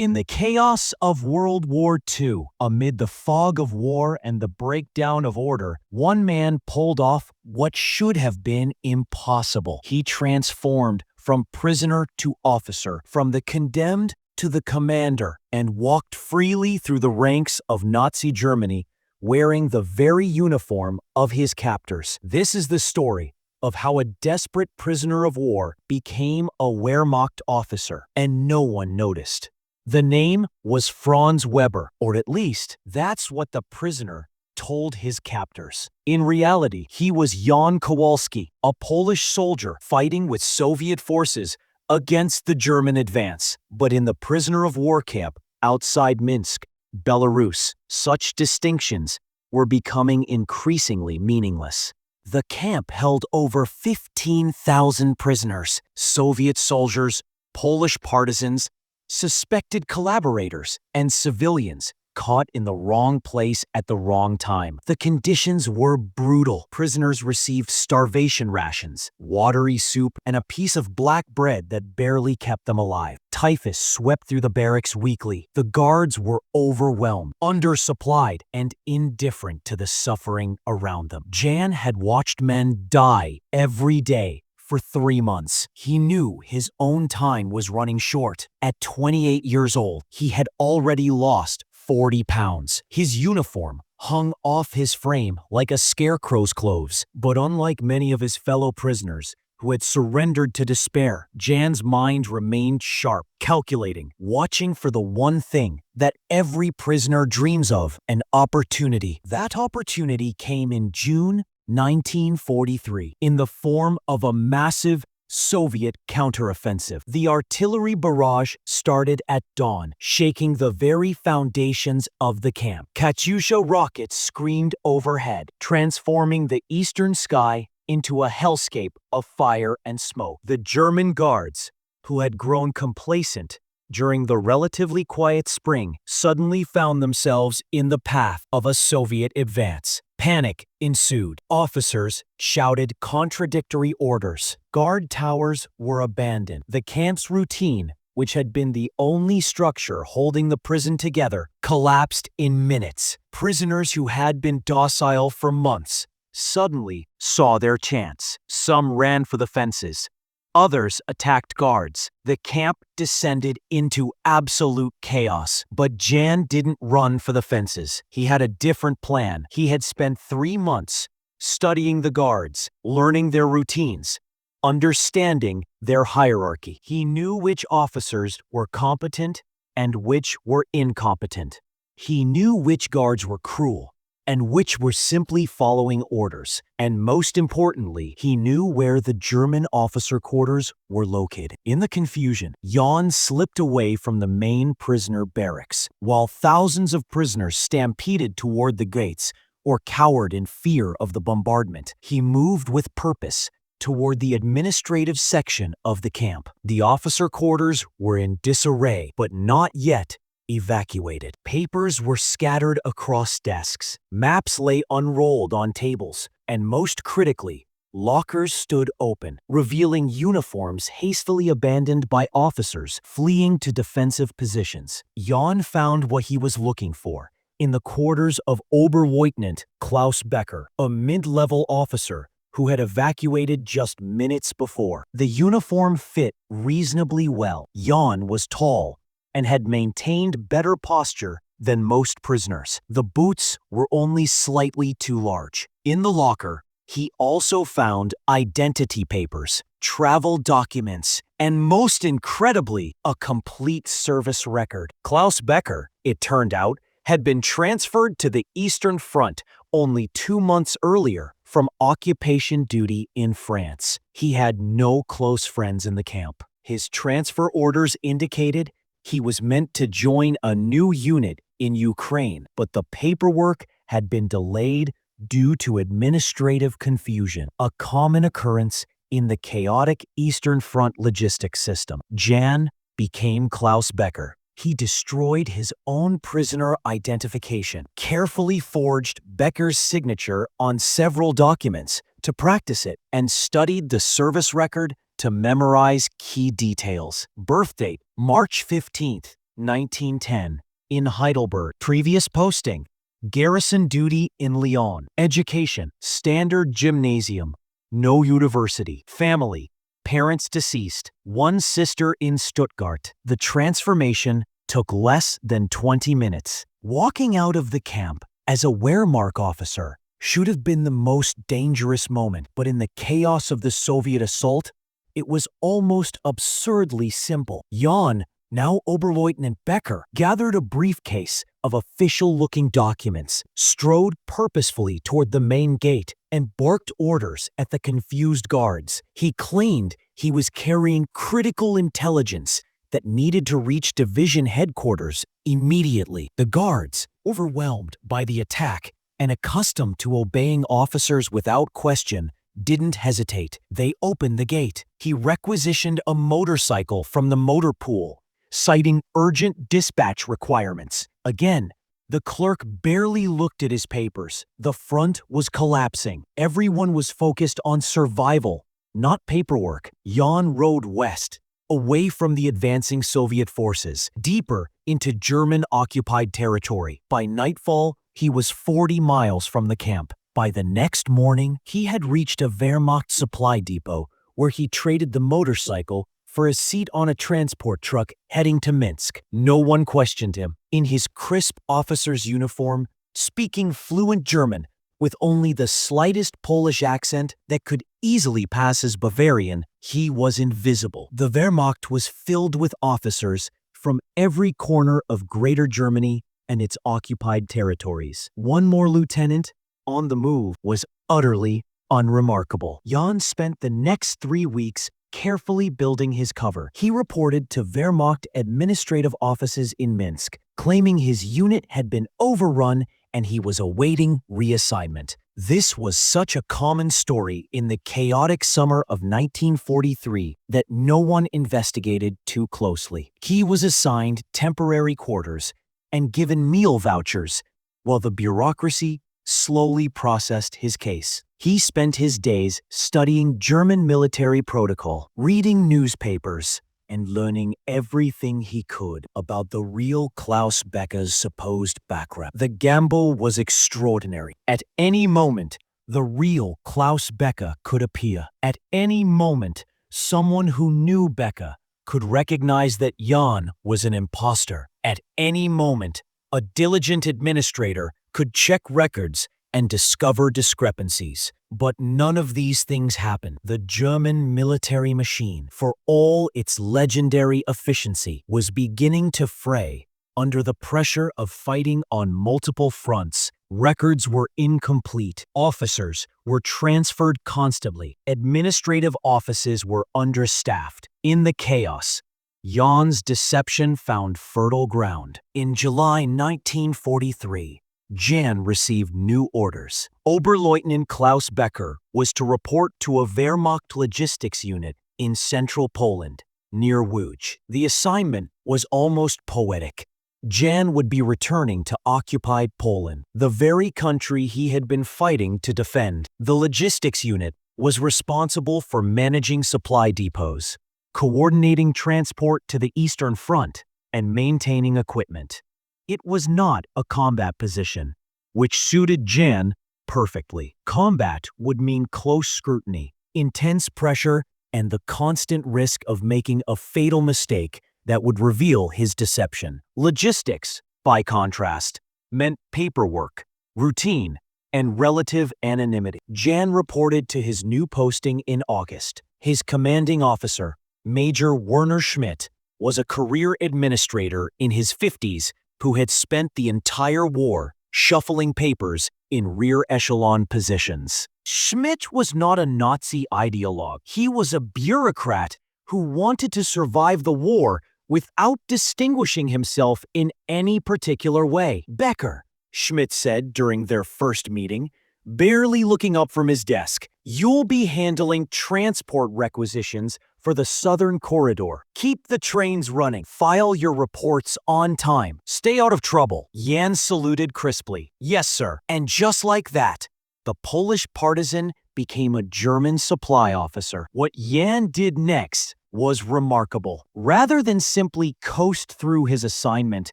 In the chaos of World War II, amid the fog of war and the breakdown of order, one man pulled off what should have been impossible. He transformed from prisoner to officer, from the condemned to the commander, and walked freely through the ranks of Nazi Germany, wearing the very uniform of his captors. This is the story of how a desperate prisoner of war became a Wehrmacht officer, and no one noticed. The name was Franz Weber, or at least that's what the prisoner told his captors. In reality, he was Jan Kowalski, a Polish soldier fighting with Soviet forces against the German advance. But in the prisoner of war camp outside Minsk, Belarus, such distinctions were becoming increasingly meaningless. The camp held over 15,000 prisoners, Soviet soldiers, Polish partisans, suspected collaborators, and civilians caught in the wrong place at the wrong time. The conditions were brutal. Prisoners received starvation rations, watery soup, and a piece of black bread that barely kept them alive. Typhus swept through the barracks weekly. The guards were overwhelmed, undersupplied, and indifferent to the suffering around them. Jan had watched men die every day for 3 months. He knew his own time was running short. At 28 years old, he had already lost 40 pounds. His uniform hung off his frame like a scarecrow's clothes. But unlike many of his fellow prisoners who had surrendered to despair, Jan's mind remained sharp, calculating, watching for the one thing that every prisoner dreams of: an opportunity. That opportunity came in June 1943, in the form of a massive Soviet counteroffensive. The artillery barrage started at dawn, shaking the very foundations of the camp. Katyusha rockets screamed overhead, transforming the eastern sky into a hellscape of fire and smoke. The German guards, who had grown complacent during the relatively quiet spring, suddenly found themselves in the path of a Soviet advance. Panic ensued. Officers shouted contradictory orders. Guard towers were abandoned. The camp's routine, which had been the only structure holding the prison together, collapsed in minutes. Prisoners who had been docile for months suddenly saw their chance. Some ran for the fences. Others attacked guards. The camp descended into absolute chaos. But Jan didn't run for the fences. He had a different plan. He had spent 3 months studying the guards, learning their routines, understanding their hierarchy. He knew which officers were competent and which were incompetent. He knew which guards were cruel and which were simply following orders. And most importantly, he knew where the German officer quarters were located. In the confusion, Jan slipped away from the main prisoner barracks, while thousands of prisoners stampeded toward the gates or cowered in fear of the bombardment. He moved with purpose toward the administrative section of the camp. The officer quarters were in disarray, but not yet evacuated. Papers were scattered across desks. Maps lay unrolled on tables. And most critically, lockers stood open, revealing uniforms hastily abandoned by officers fleeing to defensive positions. Jan found what he was looking for in the quarters of Oberleutnant Klaus Becker, a mid-level officer who had evacuated just minutes before. The uniform fit reasonably well. Jan was tall and had maintained better posture than most prisoners. The boots were only slightly too large. In the locker, he also found identity papers, travel documents, and most incredibly, a complete service record. Klaus Becker, it turned out, had been transferred to the Eastern Front only 2 months earlier from occupation duty in France. He had no close friends in the camp. His transfer orders indicated he was meant to join a new unit in Ukraine, but the paperwork had been delayed due to administrative confusion, a common occurrence in the chaotic Eastern Front logistics system. Jan became Klaus Becker. He destroyed his own prisoner identification, carefully forged Becker's signature on several documents to practice it, and studied the service record to memorize key details. Birth date, March 15th, 1910, in Heidelberg. Previous posting: garrison duty in Lyon. Education: standard gymnasium. No university. Family: parents deceased. One sister in Stuttgart. The transformation took less than 20 minutes. Walking out of the camp as a Wehrmacht officer should have been the most dangerous moment, but in the chaos of the Soviet assault, it was almost absurdly simple. Jan, now Oberleutnant Becker, gathered a briefcase of official-looking documents, strode purposefully toward the main gate, and barked orders at the confused guards. He claimed he was carrying critical intelligence that needed to reach division headquarters immediately. The guards, overwhelmed by the attack and accustomed to obeying officers without question, didn't hesitate. They opened the gate. He requisitioned a motorcycle from the motor pool, citing urgent dispatch requirements. Again, the clerk barely looked at his papers. The front was collapsing. Everyone was focused on survival, not paperwork. Jan rode west, away from the advancing Soviet forces, deeper into German-occupied territory. By nightfall, he was 40 miles from the camp. By the next morning, he had reached a Wehrmacht supply depot where he traded the motorcycle for a seat on a transport truck heading to Minsk. No one questioned him. In his crisp officer's uniform, speaking fluent German, with only the slightest Polish accent that could easily pass as Bavarian, he was invisible. The Wehrmacht was filled with officers from every corner of Greater Germany and its occupied territories. One more lieutenant on the move was utterly unremarkable. Jan spent the next 3 weeks carefully building his cover. He reported to Wehrmacht administrative offices in Minsk, claiming his unit had been overrun and he was awaiting reassignment. This was such a common story in the chaotic summer of 1943 that no one investigated too closely. He was assigned temporary quarters and given meal vouchers, while the bureaucracy slowly processed his case. He spent his days studying German military protocol, reading newspapers, and learning everything he could about the real Klaus Becker's supposed background. The gamble was extraordinary. At any moment, the real Klaus Becker could appear. At any moment, someone who knew Becker could recognize that Jan was an imposter. At any moment, a diligent administrator could check records and discover discrepancies. But none of these things happened. The German military machine, for all its legendary efficiency, was beginning to fray under the pressure of fighting on multiple fronts. Records were incomplete. Officers were transferred constantly. Administrative offices were understaffed. In the chaos, Jan's deception found fertile ground. In July 1943, Jan received new orders. Oberleutnant Klaus Becker was to report to a Wehrmacht logistics unit in central Poland, near Łódź. The assignment was almost poetic. Jan would be returning to occupied Poland, the very country he had been fighting to defend. The logistics unit was responsible for managing supply depots, coordinating transport to the Eastern Front, and maintaining equipment. It was not a combat position, which suited Jan perfectly. Combat would mean close scrutiny, intense pressure, and the constant risk of making a fatal mistake that would reveal his deception. Logistics, by contrast, meant paperwork, routine, and relative anonymity. Jan reported to his new posting in August. His commanding officer, Major Werner Schmidt, was a career administrator in his 50s who had spent the entire war shuffling papers in rear echelon positions. Schmidt was not a Nazi ideologue. He was a bureaucrat who wanted to survive the war without distinguishing himself in any particular way. "Becker," Schmidt said during their first meeting, barely looking up from his desk, "you'll be handling transport requisitions for the Southern Corridor. Keep the trains running. File your reports on time. Stay out of trouble." Jan saluted crisply. "Yes, sir." And just like that, the Polish partisan became a German supply officer. What Jan did next was remarkable. Rather than simply coast through his assignment,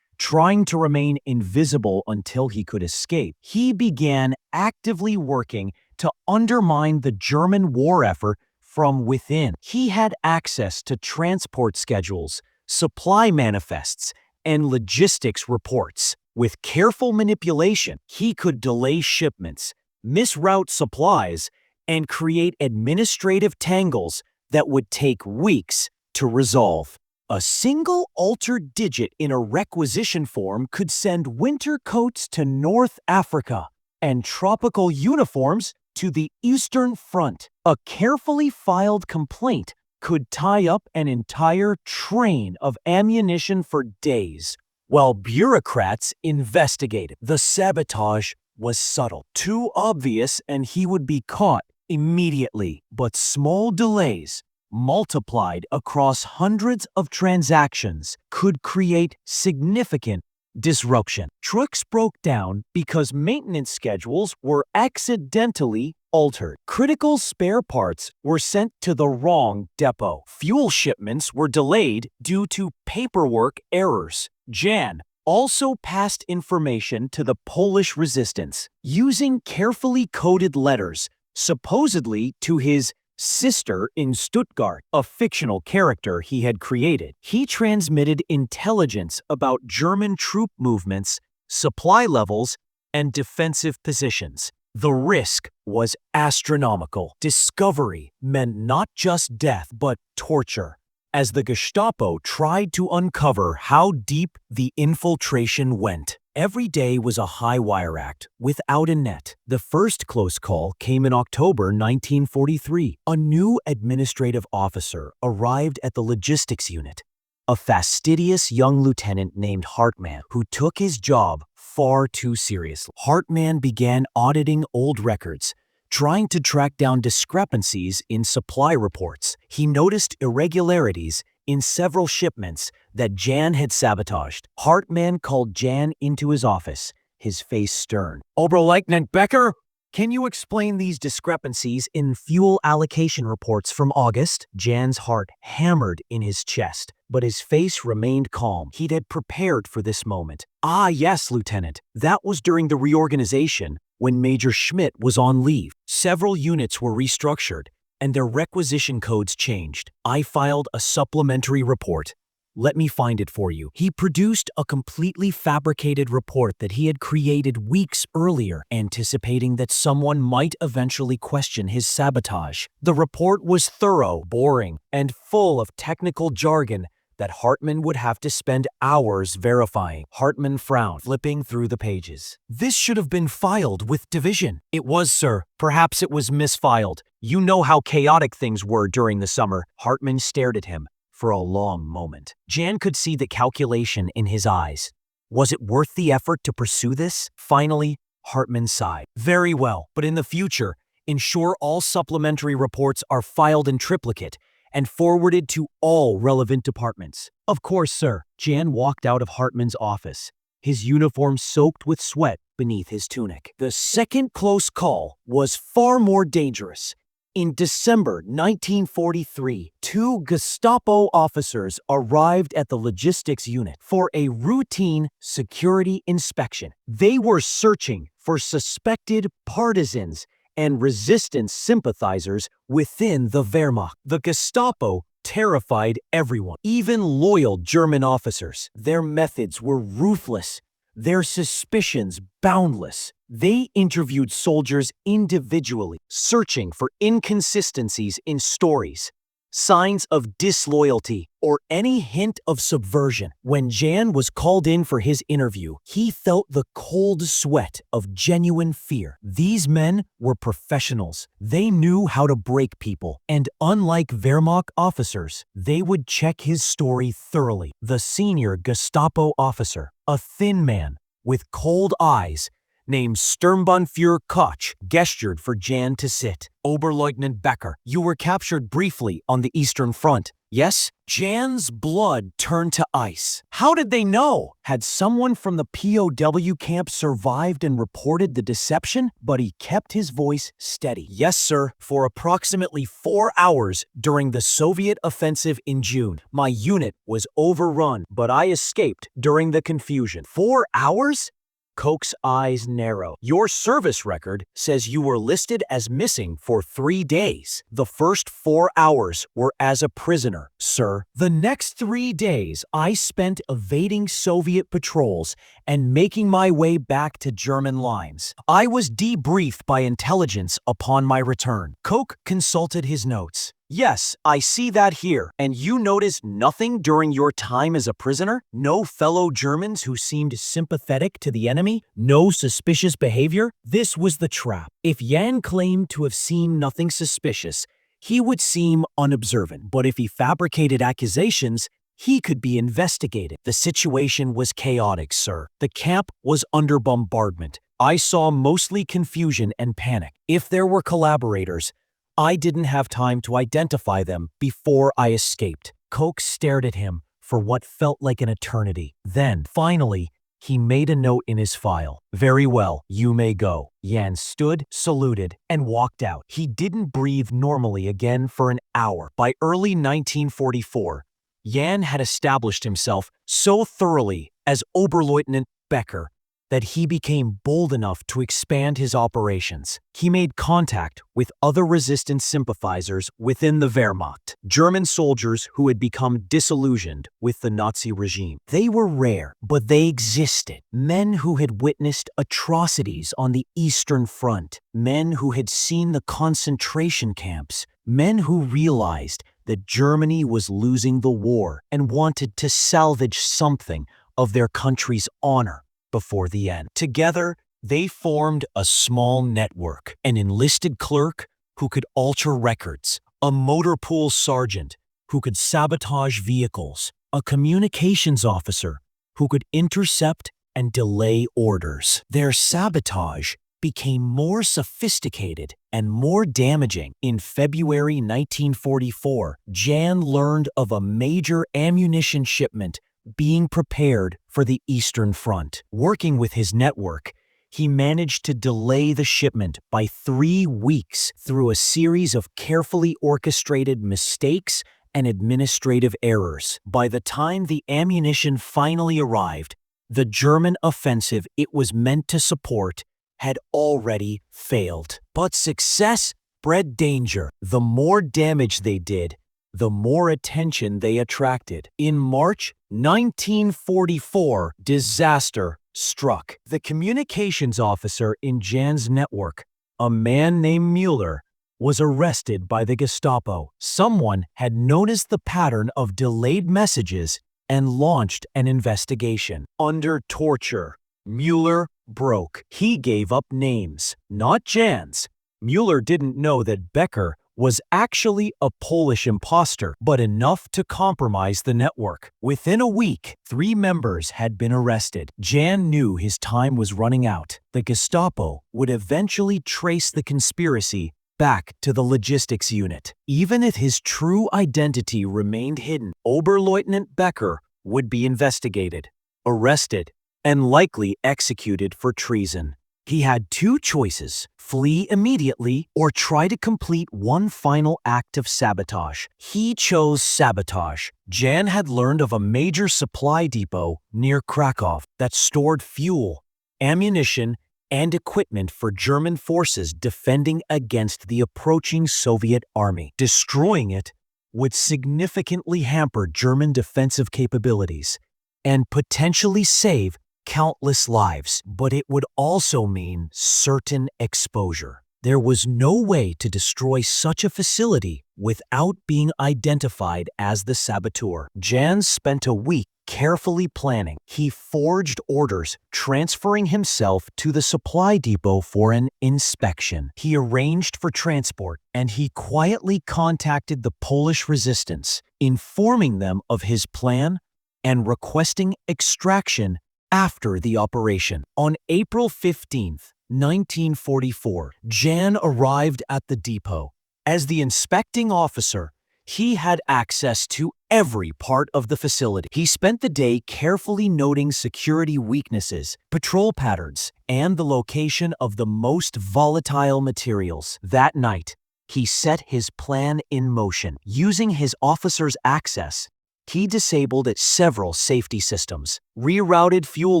trying to remain invisible until he could escape, he began actively working to undermine the German war effort from within. He had access to transport schedules, supply manifests, and logistics reports. With careful manipulation, he could delay shipments, misroute supplies, and create administrative tangles that would take weeks to resolve. A single altered digit in a requisition form could send winter coats to North Africa and tropical uniforms to the Eastern Front. A carefully filed complaint could tie up an entire train of ammunition for days, while bureaucrats investigated. The sabotage was subtle, too obvious, and he would be caught immediately. But small delays, multiplied across hundreds of transactions, could create significant disruption. Trucks broke down because maintenance schedules were accidentally altered. Critical spare parts were sent to the wrong depot. Fuel shipments were delayed due to paperwork errors. Jan also passed information to the Polish resistance, using carefully coded letters, supposedly to his sister in Stuttgart, a fictional character he had created. He transmitted intelligence about German troop movements, supply levels, and defensive positions. The risk was astronomical. Discovery meant not just death, but torture, as the Gestapo tried to uncover how deep the infiltration went. Every day was a high-wire act, without a net. The first close call came in October 1943. A new administrative officer arrived at the logistics unit, a fastidious young lieutenant named Hartmann, who took his job far too seriously. Hartmann began auditing old records, trying to track down discrepancies in supply reports. He noticed irregularities in several shipments that Jan had sabotaged. Hartmann called Jan into his office, his face stern. "Oberleutnant Becker, can you explain these discrepancies in fuel allocation reports from August?" Jan's heart hammered in his chest, but his face remained calm. He had prepared for this moment. "Ah, yes, Lieutenant. That was during the reorganization when Major Schmidt was on leave. Several units were restructured, and their requisition codes changed. I filed a supplementary report. Let me find it for you." He produced a completely fabricated report that he had created weeks earlier, anticipating that someone might eventually question his sabotage. The report was thorough, boring, and full of technical jargon that Hartmann would have to spend hours verifying. Hartmann frowned, flipping through the pages. "This should have been filed with division." "It was, sir. Perhaps it was misfiled. You know how chaotic things were during the summer." Hartmann stared at him for a long moment. Jan could see the calculation in his eyes. Was it worth the effort to pursue this? Finally, Hartmann sighed. "Very well, but in the future, ensure all supplementary reports are filed in triplicate and forwarded to all relevant departments." "Of course, sir." Jan walked out of Hartmann's office, his uniform soaked with sweat beneath his tunic. The second close call was far more dangerous. In December 1943, two Gestapo officers arrived at the logistics unit for a routine security inspection. They were searching for suspected partisans and resistance sympathizers within the Wehrmacht. The Gestapo terrified everyone, even loyal German officers. Their methods were ruthless, their suspicions boundless. They interviewed soldiers individually, searching for inconsistencies in stories, signs of disloyalty, or any hint of subversion. When Jan was called in for his interview, he felt the cold sweat of genuine fear. These men were professionals. They knew how to break people, and unlike Wehrmacht officers, they would check his story thoroughly. The senior Gestapo officer, a thin man with cold eyes, named Sturmbannführer Koch gestured for Jan to sit. Oberleutnant Becker, you were captured briefly on the Eastern Front. Yes? Jan's blood turned to ice. How did they know? Had someone from the POW camp survived and reported the deception? But he kept his voice steady. Yes, sir. For approximately 4 hours during the Soviet offensive in June, my unit was overrun, but I escaped during the confusion. 4 hours? Koch's eyes narrow. Your service record says you were listed as missing for 3 days. The first 4 hours were as a prisoner, sir. The next 3 days I spent evading Soviet patrols and making my way back to German lines. I was debriefed by intelligence upon my return. Koch consulted his notes. Yes, I see that here. And you noticed nothing during your time as a prisoner? No fellow Germans who seemed sympathetic to the enemy? No suspicious behavior? This was the trap. If Jan claimed to have seen nothing suspicious, he would seem unobservant. But if he fabricated accusations, he could be investigated. The situation was chaotic, sir. The camp was under bombardment. I saw mostly confusion and panic. If there were collaborators, I didn't have time to identify them before I escaped. Koch stared at him for what felt like an eternity. Then, finally, he made a note in his file. Very well, you may go. Jan stood, saluted, and walked out. He didn't breathe normally again for an hour. By early 1944, Jan had established himself so thoroughly as Oberleutnant Becker that he became bold enough to expand his operations. He made contact with other resistance sympathizers within the Wehrmacht, German soldiers who had become disillusioned with the Nazi regime. They were rare, but they existed. Men who had witnessed atrocities on the Eastern Front, men who had seen the concentration camps, men who realized that Germany was losing the war and wanted to salvage something of their country's honor before the end. Together, they formed a small network, an enlisted clerk who could alter records, a motor pool sergeant who could sabotage vehicles, a communications officer who could intercept and delay orders. Their sabotage became more sophisticated and more damaging. In February 1944, Jan learned of a major ammunition shipment being prepared for the Eastern Front. Working with his network, he managed to delay the shipment by 3 weeks through a series of carefully orchestrated mistakes and administrative errors. By the time the ammunition finally arrived, the German offensive it was meant to support had already failed. But success bred danger. The more damage they did, the more attention they attracted. In March 1944, disaster struck. The communications officer in Jan's network, a man named Mueller, was arrested by the Gestapo. Someone had noticed the pattern of delayed messages and launched an investigation. Under torture, Mueller broke. He gave up names, not Jan's. Mueller didn't know that Becker was actually a Polish imposter, but enough to compromise the network. Within a week, 3 members had been arrested. Jan knew his time was running out. The Gestapo would eventually trace the conspiracy back to the logistics unit. Even if his true identity remained hidden, Oberleutnant Becker would be investigated, arrested, and likely executed for treason. He had 2 choices: flee immediately or try to complete one final act of sabotage. He chose sabotage. Jan had learned of a major supply depot near Krakow that stored fuel, ammunition, and equipment for German forces defending against the approaching Soviet army. Destroying it would significantly hamper German defensive capabilities and potentially save countless lives, but it would also mean certain exposure. There was no way to destroy such a facility without being identified as the saboteur. Jan spent a week carefully planning. He forged orders, transferring himself to the supply depot for an inspection. He arranged for transport, and he quietly contacted the Polish resistance, informing them of his plan and requesting extraction after the operation. On April 15th, 1944, Jan arrived at the depot. As the inspecting officer, he had access to every part of the facility. He spent the day carefully noting security weaknesses, patrol patterns, and the location of the most volatile materials. That night, he set his plan in motion. Using his officer's access, he disabled several safety systems, rerouted fuel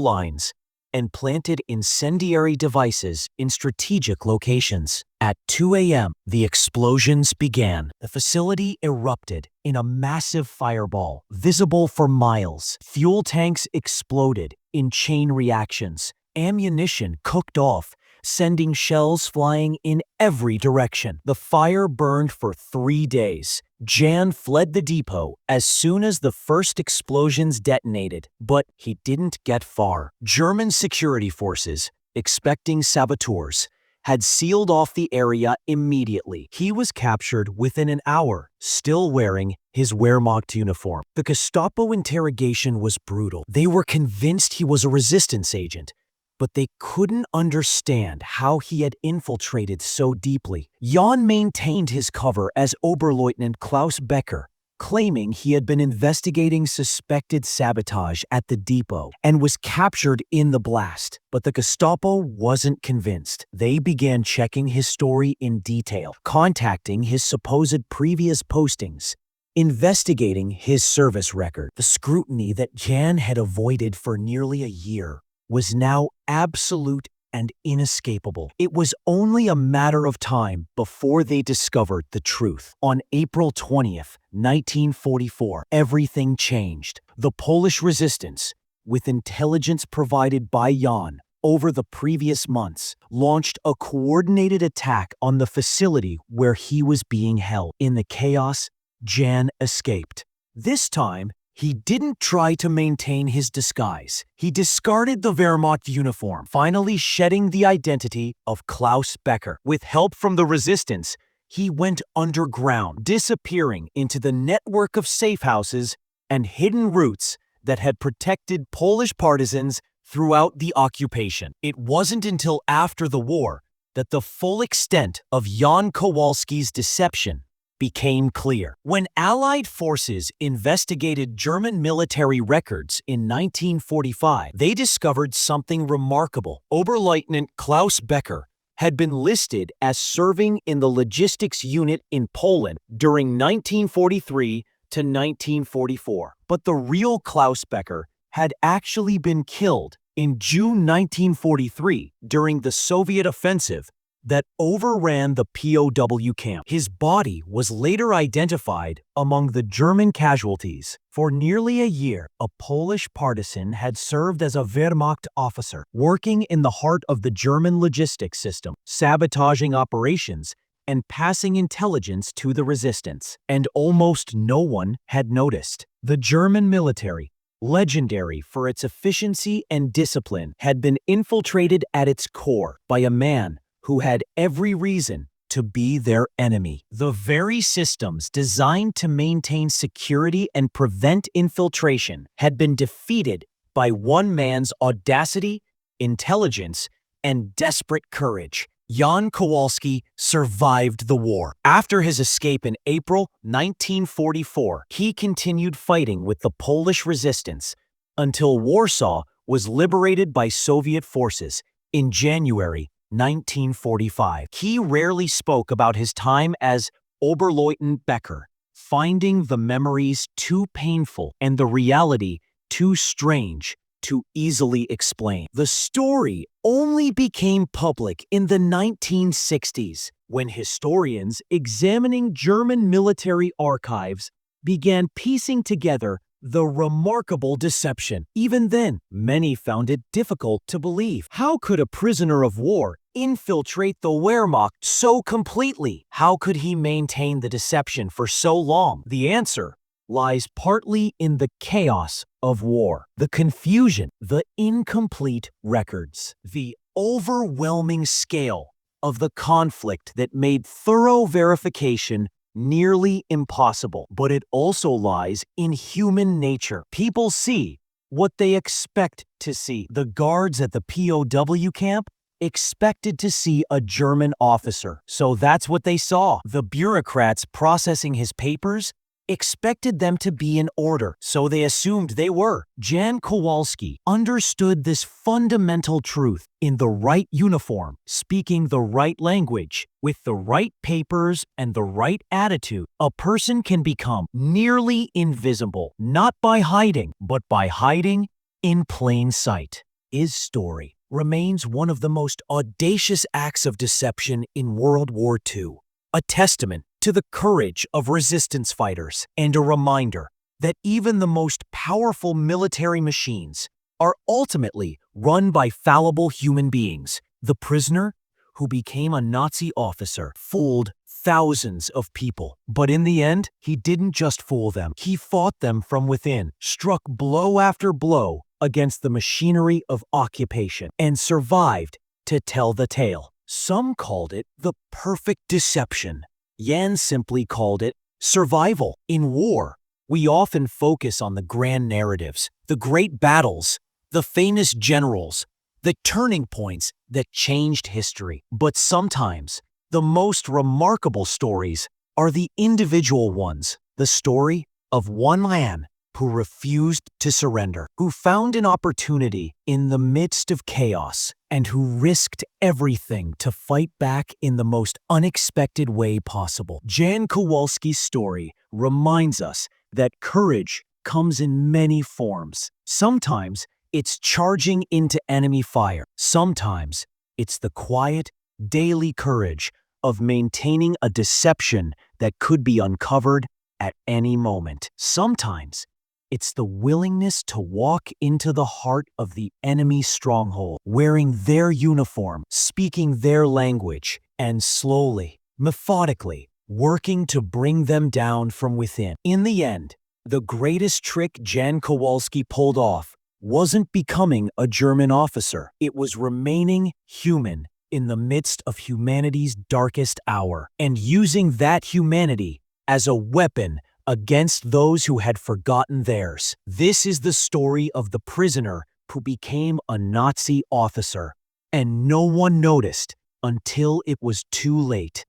lines, and planted incendiary devices in strategic locations. At 2 a.m., the explosions began. The facility erupted in a massive fireball, visible for miles. Fuel tanks exploded in chain reactions. Ammunition cooked off, sending shells flying in every direction. The fire burned for 3 days. Jan fled the depot as soon as the first explosions detonated, but he didn't get far. German security forces, expecting saboteurs, had sealed off the area immediately. He was captured within an hour, still wearing his Wehrmacht uniform. The Gestapo interrogation was brutal. They were convinced he was a resistance agent, but they couldn't understand how he had infiltrated so deeply. Jan maintained his cover as Oberleutnant Klaus Becker, claiming he had been investigating suspected sabotage at the depot and was captured in the blast. But the Gestapo wasn't convinced. They began checking his story in detail, contacting his supposed previous postings, investigating his service record. The scrutiny that Jan had avoided for nearly a year was now absolute and inescapable. It was only a matter of time before they discovered the truth. On April 20th, 1944, everything changed. The Polish resistance, with intelligence provided by Jan over the previous months, launched a coordinated attack on the facility where he was being held. In the chaos, Jan escaped. This time, he didn't try to maintain his disguise. He discarded the Wehrmacht uniform, finally shedding the identity of Klaus Becker. With help from the resistance, he went underground, disappearing into the network of safe houses and hidden routes that had protected Polish partisans throughout the occupation. It wasn't until after the war that the full extent of Jan Kowalski's deception became clear. When Allied forces investigated German military records in 1945, they discovered something remarkable. Oberleutnant Klaus Becker had been listed as serving in the logistics unit in Poland during 1943 to 1944. But the real Klaus Becker had actually been killed in June 1943 during the Soviet offensive that overran the POW camp. His body was later identified among the German casualties. For nearly a year, a Polish partisan had served as a Wehrmacht officer, working in the heart of the German logistics system, sabotaging operations and passing intelligence to the resistance. And almost no one had noticed. The German military, legendary for its efficiency and discipline, had been infiltrated at its core by a man who had every reason to be their enemy. The very systems designed to maintain security and prevent infiltration had been defeated by one man's audacity, intelligence, and desperate courage. Jan Kowalski survived the war. After his escape in April 1944, he continued fighting with the Polish resistance until Warsaw was liberated by Soviet forces in January 1945. He rarely spoke about his time as Oberleutnant Becker, finding the memories too painful and the reality too strange to easily explain. The story only became public in the 1960s, when historians examining German military archives began piecing together the remarkable deception. Even then, many found it difficult to believe. How could a prisoner of war infiltrate the Wehrmacht so completely? How could he maintain the deception for so long? The answer lies partly in the chaos of war, the confusion, the incomplete records, the overwhelming scale of the conflict that made thorough verification nearly impossible. But it also lies in human nature. People see what they expect to see. The guards at the POW camp expected to see a German officer, so that's what they saw. The bureaucrats processing his papers expected them to be in order, so they assumed they were. Jan Kowalski understood this fundamental truth: in the right uniform, speaking the right language, with the right papers and the right attitude, a person can become nearly invisible, not by hiding, but by hiding in plain sight. His story remains one of the most audacious acts of deception in World War II, a testament to the courage of resistance fighters and a reminder that even the most powerful military machines are ultimately run by fallible human beings. The prisoner, who became a Nazi officer, fooled thousands of people. But in the end, he didn't just fool them. He fought them from within, struck blow after blow against the machinery of occupation, and survived to tell the tale. Some called it the perfect deception. Jan simply called it survival. In war, we often focus on the grand narratives, the great battles, the famous generals, the turning points that changed history. But sometimes, the most remarkable stories are the individual ones. The story of one man who refused to surrender, who found an opportunity in the midst of chaos, and who risked everything to fight back in the most unexpected way possible. Jan Kowalski's story reminds us that courage comes in many forms. Sometimes it's charging into enemy fire. Sometimes it's the quiet, daily courage of maintaining a deception that could be uncovered at any moment. Sometimes it's the willingness to walk into the heart of the enemy's stronghold, wearing their uniform, speaking their language, and slowly, methodically, working to bring them down from within. In the end, the greatest trick Jan Kowalski pulled off wasn't becoming a German officer. It was remaining human in the midst of humanity's darkest hour, and using that humanity as a weapon against those who had forgotten theirs. This is the story of the prisoner who became a Nazi officer, and no one noticed until it was too late.